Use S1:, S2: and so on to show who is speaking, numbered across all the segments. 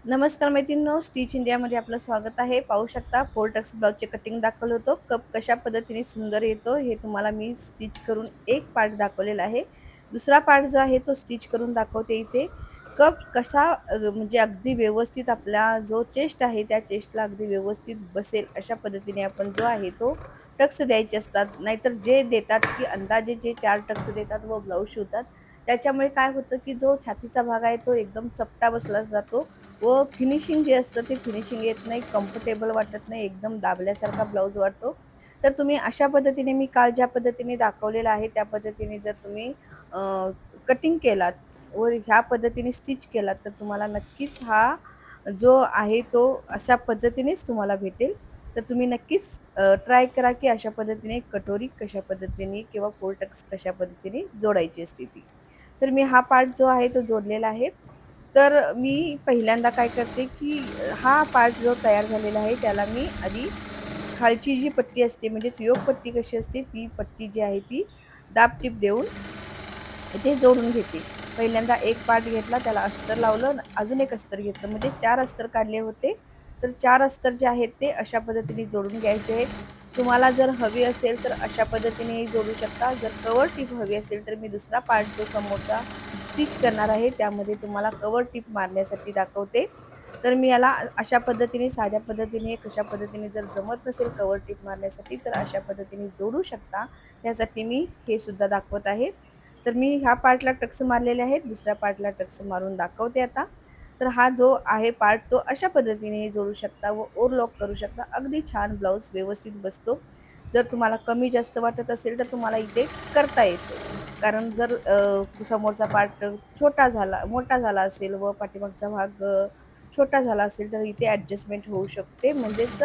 S1: नमस्कार मैत्रिणींनो, स्टिच इंडियामध्ये आपलं स्वागत आहे. पाहू शकता फोर टक्स ब्लाउजचे कटिंग दाखवलं होतं. कप कशा पद्धतीने सुंदर येतो हे तुम्हाला मी स्टिच करून एक पार्ट दाखवलेला आहे. दुसरा पार्ट जो आहे तो स्टिच करून दाखवते इथे. कप कसा म्हणजे अगदी व्यवस्थित आपला जो चेस्ट आहे त्या चेस्टला अगदी व्यवस्थित बसेल अशा पद्धतीने आपण जो आहे तो टक्स द्यायचे असतात. नाहीतर जे देतात की अंदाजे जे 4 टक्स देतात व ब्लाउज शिवतात त्याच्यामुळे काय होतं की जो छातीचा भाग आहे तो एकदम चपटा बसला जातो व फिनिशिंग जे असतं ते फिनिशिंग येत नाही, कम्फर्टेबल वाटत नाही, एकदम दाबल्यासारखा ब्लाऊज वाटतो. तर तुम्ही अशा पद्धतीने मी काल ज्या पद्धतीने दाखवलेलं आहे त्या पद्धतीने जर तुम्ही कटिंग केलात व ह्या पद्धतीने स्टिच केलात तर तुम्हाला नक्कीच हा जो आहे तो अशा पद्धतीनेच तुम्हाला भेटेल. तर तुम्ही नक्कीच ट्राय करा की अशा पद्धतीने कटोरी कशा पद्धतीने किंवा फोर टक्स कशा पद्धतीने जोडायची असते ती. तर मी हा पार्ट जो आहे तो जोडलेला आहे. तर मी पहिल्यांदा काय करते, की हा पार्ट जो तयार झालेला आहे त्याला मी आधी खालची जी पट्टी असते म्हणजेच योक पट्टी कशी असते ती पट्टी जी आहे ती दाब-टीप देऊन इथे जोडून घेते. पहिल्यांदा एक पार्ट घेतला, त्याला अस्तर लावलं, अजून एक अस्तर घेतलं म्हणजे 4 अस्तर काढले होते. तर 4 अस्तर जे आहेत ते अशा पद्धतीने जोडून घ्यायचे आहेत. तुम्हाला जर हवी असेल तर अशा पद्धतीनेही जोडू शकता. जर कव्हर टिप हवी असेल तर मी दुसरा पार्ट जो समोरचा स्टिच करणार आहे त्यामध्ये तुम्हाला कव्हर टिप मारण्यासाठी दाखवते. तर मी याला अशा पद्धतीने साध्या पद्धतीने कशा पद्धतीने जर जमत नसेल कव्हर टिप मारण्यासाठी तर अशा पद्धतीने जोडू शकता. त्यासाठी मी हे सुद्धा दाखवत आहे. तर मी ह्या पार्टला टक्स मारलेले आहेत, दुसऱ्या पार्टला टक्स मारून दाखवते आता. तर हा जो आहे पार्ट तो अशा पद्धतीने जोडू शकता व ओव्हरलॉक करू शकता. अगदी छान ब्लाउज व्यवस्थित बसतो. जर तुम्हाला कमी जास्त वाटत असेल तर तुम्हाला इथे करता येतं. कारण जर समोरचा पार्ट मोठा झाला असेल व पाठीमागचा भाग छोटा झाला असेल तर इथे ॲडजस्टमेंट होऊ शकते. म्हणजेच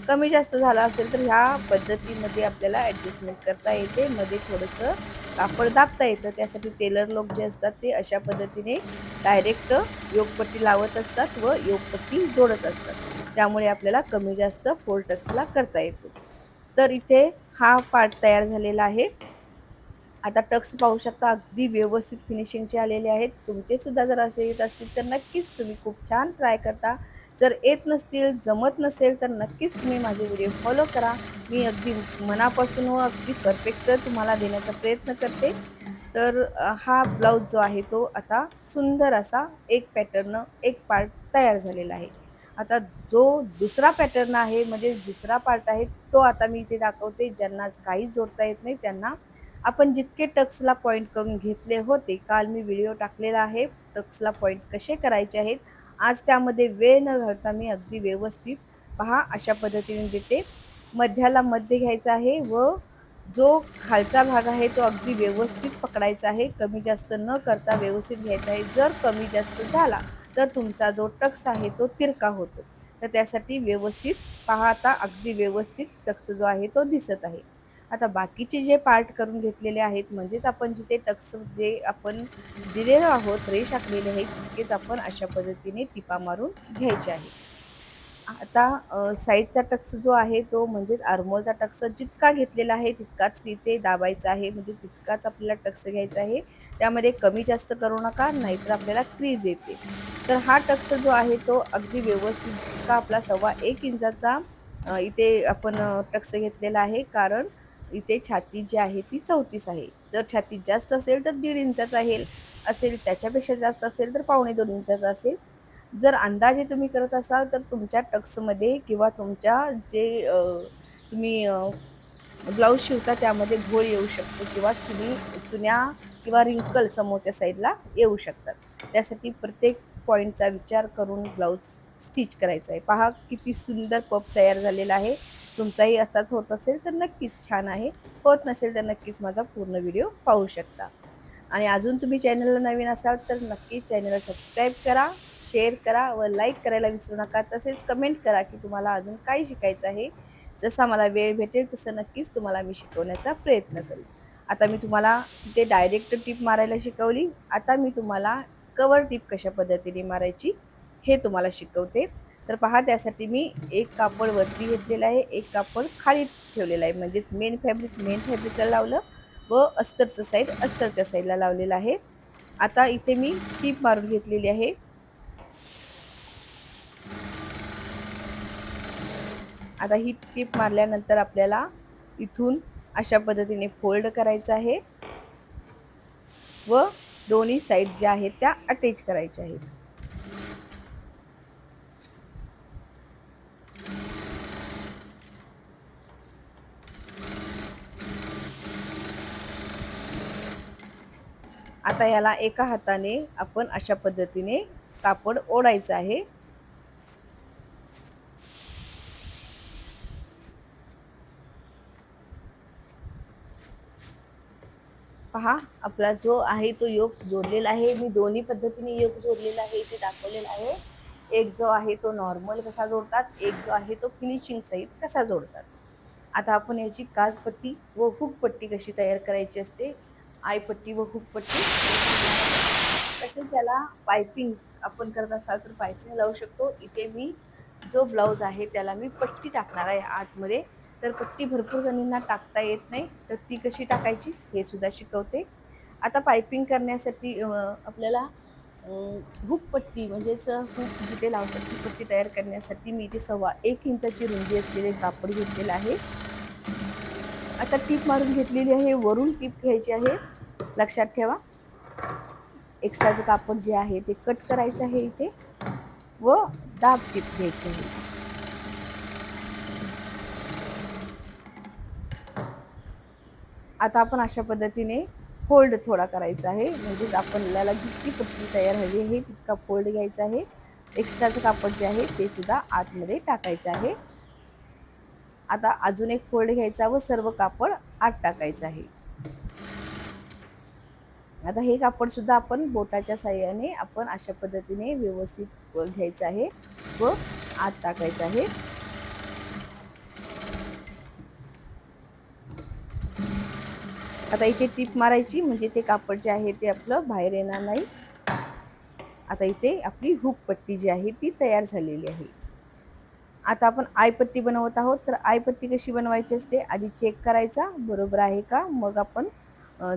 S1: कमी जास्त झाला असेल तर ह्या पद्धतीमध्ये आपल्याला ॲडजस्टमेंट करता येते. मध्ये थोडंसं कापड दाबता येतं. त्यासाठी टेलर लोक जे असतात ते अशा पद्धतीने डायरेक्ट योगपट्टी लावत असतात व योगपट्टी जोडत असतात. त्यामुळे आपल्याला कमी जास्त फोर टक्सला करता येतो. तर इथे हा पार्ट तयार झालेला आहे. आता टक्स पाहू शकता अगदी व्यवस्थित फिनिशिंगचे आलेले आहेत. तुमचे सुद्धा जर असे येत असतील तर नक्कीच तुम्ही खूप छान ट्राय करता. जर येत नसतील, जमत नसेल तर नक्कीच तुम्ही माझे व्हिडिओ फॉलो करा. मी अगदी मनापासून व अगदी परफेक्ट तुम्हाला देण्याचा प्रयत्न करते. तर हा ब्लाउज जो आहे तो आता सुंदर असा एक पॅटर्न, एक पार्ट तयार झालेला आहे. आता जो दुसरा पॅटर्न आहे म्हणजे दुसरा पार्ट आहे तो आता मी इथे दाखवते. ज्यांना काहीच जोडता येत नाही त्यांना आपण जितके टक्सला पॉइंट करून घेतले होते, काल मी व्हिडिओ टाकलेला आहे, टक्सला पॉइंट कसे करायचे आहेत. आज त्यामध्ये वेळ न घालता मी अगदी व्यवस्थित पहा अशा पद्धतीने देते. मध्याला मध्य घ्यायचा आहे व जो खालचा भाग आहे तो अगदी व्यवस्थित पकडायचा आहे. कमी जास्त न करता व्यवस्थित घ्यायचा आहे. जर कमी जास्त झाला, तर तुमचा जो टक्स आहे तो तिरका होतो. तर त्यासाठी व्यवस्थित पहा आता अगदी व्यवस्थित टक्स जो आहे तो दिसत आहे. आता बाकीचे जे पार्ट करून घेतलेले आहेत म्हणजेच आपण जिथे टक्स जे आपण दिलेलो आहोत, रेष आखलेली आहे तितकेच आपण अशा पद्धतीने टिपा मारून घ्यायचे आहे. आता साइडचा टक्स जो आहे तो म्हणजेच आर्महोलचा टक्स जितका घेतलेला आहे तितकाच इथे दाबायचा आहे. म्हणजे तितकाच आपल्याला टक्स घ्यायचा आहे. त्यामध्ये कमी जास्त करू नका नाहीतर आपल्याला क्रीज येते. तर हा टक्स जो आहे तो अगदी व्यवस्थित जितका आपला 1.25 इंचाचा इथे आपण टक्स घेतलेला आहे. कारण इथे छाती जी आहे ती 34 आहे. जर छाती जास्त असेल तर 1.5 इंचाचा असेल त्याच्यापेक्षा जास्त असेल तर 2.25 इंचाचा असेल. जर अंदाजे तुम्ही करत असाल तर तुमच्या टक्समध्ये किंवा तुमच्या जे तुम्ही ब्लाऊज शिवता त्यामध्ये घोळ येऊ शकतो किंवा चुन्या किंवा रिंकल समोरच्या साईडला येऊ शकतात. त्यासाठी प्रत्येक पॉइंटचा विचार करून ब्लाऊज स्टिच करायचा आहे. पहा किती सुंदर पफ तयार झालेला आहे. तुमचाही असाच होत असेल तर नक्कीच छान आहे. होत नसेल तर नक्कीच माझा पूर्ण व्हिडिओ पाहू शकता. आणि अजून तुम्ही चॅनलला नवीन असाल तर नक्कीच चॅनलला सबस्क्राईब करा, शेअर करा व लाईक करायला विसरू नका. तसेच कमेंट करा की तुम्हाला अजून काय शिकायचं आहे. जसा मला वेळ भेटेल तसं नक्कीच तुम्हाला मी शिकवण्याचा प्रयत्न करेल. आता मी तुम्हाला तिथे डायरेक्ट टिप मारायला शिकवली. आता मी तुम्हाला कव्हर टिप कशा पद्धतीने मारायची हे तुम्हाला शिकवते. तर पहा त्यासाठी मी एक कापड वरती घेतलेलं आहे, एक कापड खाली ठेवलेलं आहे. म्हणजेच मेन फॅब्रिकला लावलं व अस्तरचं साईड अस्तरच्या साईडला लावलेलं आहे. आता इथे मी टीप मारून घेतलेली आहे. आता ही टीप मारल्यानंतर आपल्याला इथून अशा पद्धतीने फोल्ड करायचं आहे व दोन्ही साईड ज्या आहेत त्या अटॅच करायच्या आहेत. आता याला एका हाताने आपण अशा पद्धतीने कापड ओढायचं आहे. पहा, आपला जो आहे तो योग जोडलेला आहे. मी दोन्ही पद्धतीने योग जोडलेला आहे इथे दाखवलेला आहे. एक जो आहे तो नॉर्मल कसा जोडतात, एक जो आहे तो फिनिशिंग सहित कसा जोडतात. आता आपण याची काजपट्टी व हुकपट्टी कशी तयार करायची असते, आयपट्टी व हुकपट्टी तसेच त्याला पायपिंग आपण करत असाल तर पायपिंग लावू शकतो. इथे मी जो ब्लाऊज आहे त्याला मी पट्टी टाकणार आहे आतमध्ये. तर पट्टी भरपूर जणींना टाकता येत नाही, तर ती कशी टाकायची हे सुद्धा शिकवते. आता पायपिंग करण्यासाठी आपल्याला हुक पट्टी म्हणजेच हुक जिथे लावतात ती पट्टी तयार करण्यासाठी मी इथे 1.25 इंचाची रुंदी असलेले कापड घेतलेलं आहे. आता टीप मारून घेतलेली आहे, वरून टीप घ्यायची आहे. लक्षात ठेवा, एक्स्ट्राचं कापड जे आहे ते कट करायचं आहे इथे व दाब टीप घ्यायची आहे. आता आपण अशा पद्धतीने फोल्ड थोडा करायचा आहे, म्हणजेच आपल्याला जितकी पट्टी तयार हवी आहे तितका फोल्ड घ्यायचा आहे. एक्स्ट्राचं कापड जे आहे ते सुद्धा आतमध्ये टाकायचं आहे. आता अजून एक फोल्ड घ्यायचा व सर्व कापड आत टाकायचं आहे. आता हे कापड सुद्धा आपण बोटाच्या साहाय्याने आपण अशा पद्धतीने व्यवस्थित घ्यायचं आहे व आत टाकायचं आहे. आता इथे टीप मारायची म्हणजे ते कापड जे आहे ते आपलं बाहेर येणार नाही. आता इथे आपली हुक पट्टी जी आहे ती तयार झालेली आहे. आता आपण आयपट्टी बनवत आहोत, तर आयपट्टी कशी बनवायची असते, आधी चेक करायचा बरोबर आहे का, मग आपण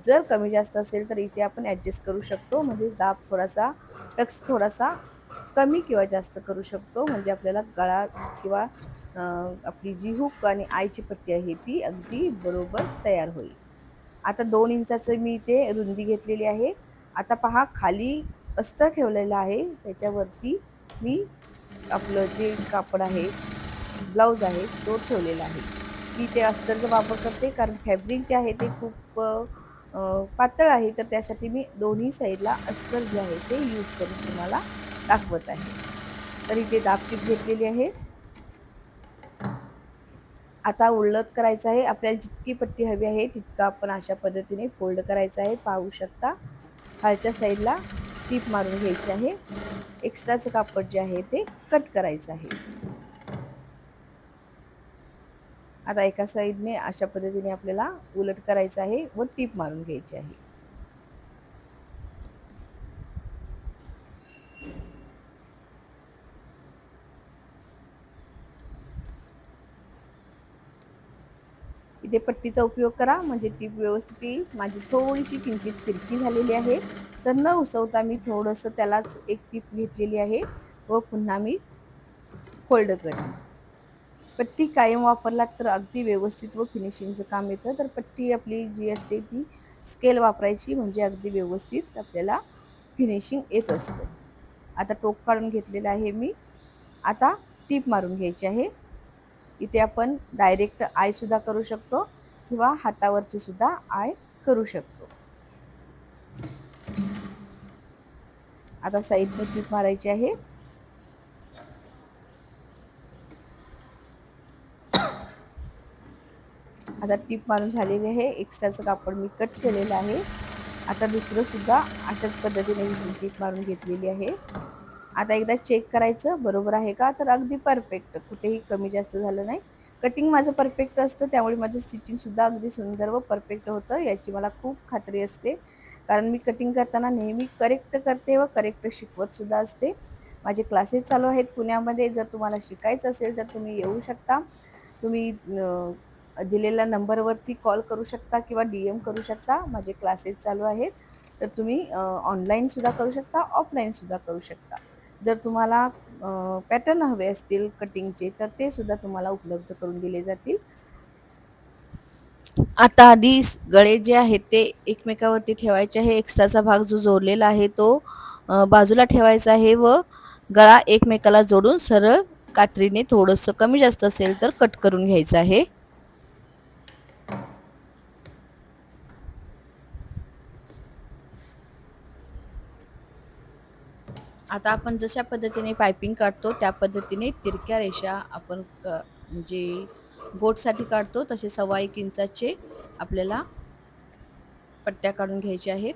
S1: जर कमी जास्त असेल तर इथे आपण ॲडजस्ट करू शकतो. म्हणजे दाब थोडासा, टक्स थोडासा कमी किंवा जास्त करू शकतो, म्हणजे आपल्याला गळा किंवा आपली जी हुक आणि आयची पट्टी आहे ती अगदी बरोबर तयार होईल. आता 2 इंचाचं मी इथे रुंदी घेतलेली आहे. आता पहा, खाली अस्तर ठेवलेलं आहे, त्याच्यावरती मी आपलं जे कापड आहे, ब्लाऊज आहे तो ठेवलेला आहे. मी ते अस्तरचा वापर करते कारण फॅब्रिक जे आहे ते खूप पातळ आहे, तर त्यासाठी मी दोन्ही साईडला अस्तर जे आहे ते यूज करून तुम्हाला दाखवत आहे. तर इथे दाब टीप घेतलेली आहे. आता उलट करायचं आहे. आपल्याला जितकी पट्टी हवी आहे तितका आपण अशा पद्धतीने फोल्ड करायचं आहे. पाहू शकता, खालच्या साईडला टीप मारून घ्यायची आहे. एक्स्ट्राचं कापड जे आहे ते कट करायचं आहे. आता एका साईडने अशा पद्धतीने आपल्याला उलट करायचं आहे व टीप मारून घ्यायची आहे. इथे पट्टीचा उपयोग करा म्हणजे टीप व्यवस्थित येईल. माझी थोडीशी किंचित तिरकी झालेली आहे, तर न उसवता मी थोडंसं त्यालाच एक टीप घेतलेली आहे व पुन्हा मी फोल्ड करेन. पट्टी कायम वापरलात तर अगदी व्यवस्थित व फिनिशिंगचं काम येतं. तर पट्टी आपली जी असते ती स्केल वापरायची म्हणजे अगदी व्यवस्थित आपल्याला फिनिशिंग येत असतं. आता टोक काढून घेतलेलं आहे मी. आता टीप मारून घ्यायची आहे. इथे आपण डायरेक्ट आयसुद्धा करू शकतो किंवा हातावरची सुद्धा आय करू शकतो. आता साईडने टीप मारायची आहे. आता टीप मारून झालेली आहे. एक्स्ट्राचं कापड मी कट केलेलं आहे. आता दुसरं सुद्धा अशाच पद्धतीने दुसरी टीप मारून घेतलेली आहे. आता एकदा चेक करायचं बरोबर आहे का, तर अगदी परफेक्ट, कुठेही कमी जास्त झालं नाही. कटिंग माझं परफेक्ट असतं, त्यामुळे माझं स्टिचिंगसुद्धा अगदी सुंदर व परफेक्ट होतं, याची मला खूप खात्री असते. कारण मी कटिंग करताना नेहमी करेक्ट करते व करेक्ट शिकवतसुद्धा असते. माझे क्लासेस चालू आहेत पुण्यामध्ये. जर तुम्हाला शिकायचं असेल तर तुम्ही येऊ शकता. तुम्ही दिलेल्या नंबरवरती कॉल करू शकता किंवा DM करू शकता. माझे क्लासेस चालू आहेत, तर तुम्ही ऑनलाईनसुद्धा करू शकता, ऑफलाईनसुद्धा करू शकता. जर तुम्हाला पॅटर्न हवे असतील कटिंगचे तर ते सुद्धा तुम्हाला उपलब्ध करून दिले जातील. आता आधी गळे जे आहेत ते एकमेकावरती ठेवायचे आहे. एक्स्ट्राचा भाग जो जोडलेला आहे तो बाजूला ठेवायचा आहे व गळा एकमेकाला जोडून सरळ कात्रीने थोडंसं कमी जास्त असेल तर कट करून घ्यायचं आहे. आता आपण जशा पद्धतीने पायपिंग काढतो त्या पद्धतीने तिरक्या रेषा आपण म्हणजे गोटसाठी काढतो तसे 1.25 इंचाचे आपल्याला पट्ट्या काढून घ्यायच्या आहेत.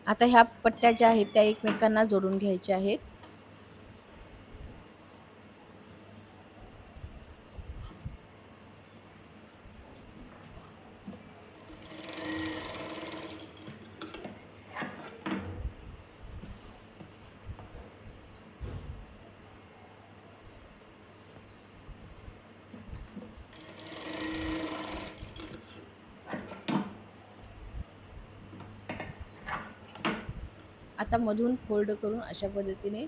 S1: आता ह्या पट्ट्या ज्या आहेत त्या एकमेकांना जोडून घ्यायच्या आहेत. आता मधून फोल्ड करून अशा पद्धतीने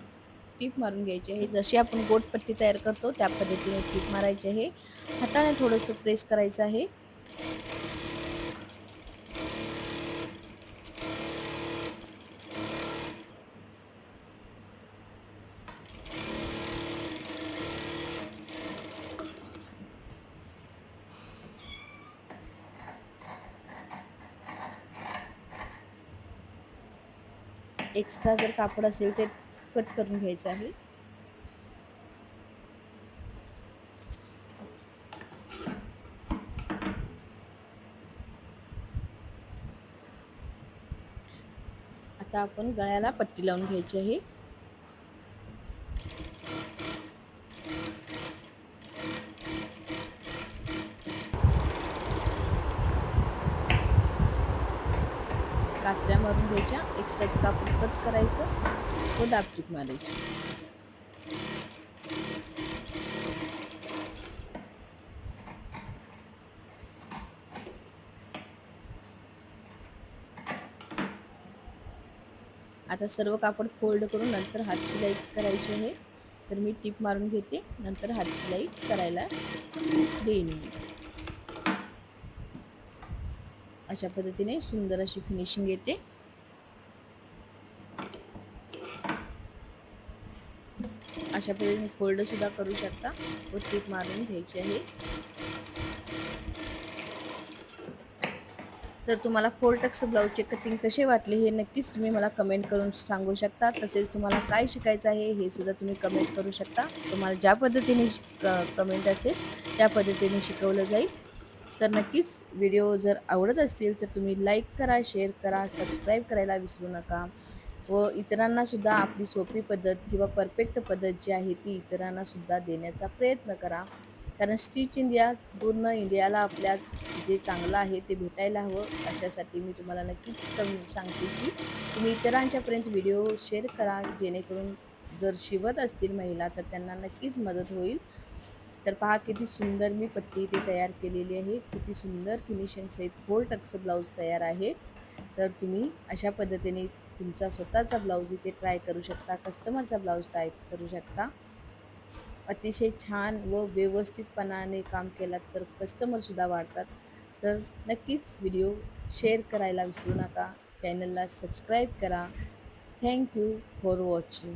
S1: टीप मारून घ्यायची आहे. जशी आपण गोटपट्टी तयार करतो त्या पद्धतीने टीप मारायची आहे. हाताने थोडंसं प्रेस करायचं आहे. एक्स्ट्रा जर कापड असेल ते कट करून घ्यायचं आहे. आता आपण गळ्याला पट्टी लावून घ्यायची आहे. कात्र्या मारून घ्यायच्या, एक्स्ट्राचं कापड कट करायचं व दाबटीप मारायची. आता सर्व कापड फोल्ड करून नंतर हात शिलाई करायची आहे. तर मी टीप मारून घेते, नंतर हात शिलाई करायला देईन. अशा पद्धतीने सुंदर अशी फिनिशिंग येते. अशा पद्धतीने फोल्ड सुद्धा करू शकता व टीप मारून घ्यायची आहे. तर तुम्हाला फोर टक्स ब्लाऊजचे कटिंग कसे वाटले हे नक्कीच तुम्ही मला कमेंट करून सांगू शकता. तसेच तुम्हाला काय शिकायचं आहे हे सुद्धा तुम्ही कमेंट करू शकता. तुम्हाला ज्या पद्धतीने कमेंट असेल त्या पद्धतीने शिकवलं जाईल. तर नक्कीच व्हिडिओ जर आवडत असतील तर तुम्ही लाईक करा, शेअर करा, सबस्क्राईब करायला विसरू नका व इतरांना सुद्धा आपली सोपी पद्धत किंवा परफेक्ट पद्धत जी आहे ती इतरांना सुद्धा देण्याचा प्रयत्न करा. कारण स्टिच इंडिया पूर्ण इंडियाला आपल्याच जे चांगलं आहे ते भेटायला हवं. अशासाठी मी तुम्हाला नक्कीच सांगते की तुम्ही इतरांच्यापर्यंत व्हिडिओ शेअर करा, जेणेकरून जर शिवत असतील महिला तर त्यांना नक्कीच मदत होईल. तर पहा किती सुंदर मी पट्टी इथे तयार केलेली आहे. किती सुंदर फिनिशिंग सहित 4 टक्स ब्लाऊज तयार आहे. तर तुम्ही अशा पद्धतीने तुमचा स्वतःचा ब्लाऊज इथे ट्राय करू शकता, कस्टमरचा ब्लाऊज ट्राय करू शकता. अतिशय छान व व्यवस्थितपणाने काम केलात तर कस्टमरसुद्धा वाढतात. तर नक्कीच व्हिडिओ शेअर करायला विसरू नका. चॅनलला सबस्क्राईब करा. Thank you for watching.